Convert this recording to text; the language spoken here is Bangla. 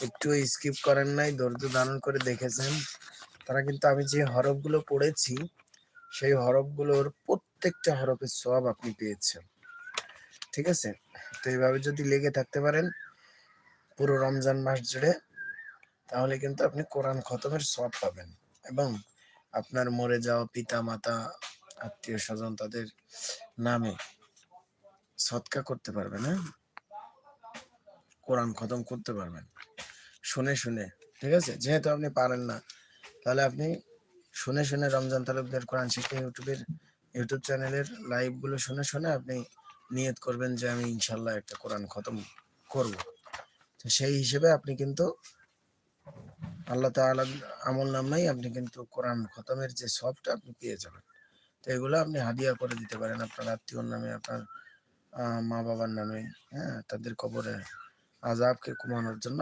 একটু স্কিপ করেন নাই, ধৈর্য ধারণ করে দেখেছেন, তারা কিন্তু আমি যে হরফগুলো পড়েছি সেই হরফগুলোর প্রত্যেকটা হরফের সওয়াব আপনি পেয়েছেন। ঠিক আছে? তো এইভাবে যদি লেগে থাকতে পারেন পুরো রমজান মাস জুড়ে, তাহলে কিন্তু আপনি কোরআন খতমের সওয়াব পাবেন এবং আপনার মরে যাওয়া পিতা মাতা আত্মীয় স্বজন তাদের নামে সদকা করতে পারবেন। হ্যাঁ, কোরআন খতম করতে পারবেন শুনে শুনে। ঠিক আছে? যেহেতু আপনি পারেন না, তাহলে আপনি শুনে শুনে রমজান তালুকদার কোরআন শিক্ষা ইউটিউব চ্যানেলের লাইভ গুলো শুনে শুনে আপনি নিয়ত করবেন যে আমি ইনশাল্লাহ একটা কোরআন খতম করব। তো সেই হিসেবে আপনি কিন্তু আল্লাহ তাআলার আমল নামাই আপনি কিন্তু কোরআন খতমের যে সবটা আপনি পেয়ে যাবেন। তো এগুলো আপনি হাদিয়া করে দিতে পারেন আপনার আত্মীয়র নামে, আপনার মা বাবার নামে। হ্যাঁ, তাদের কবরে আযাবকে কমানোর জন্য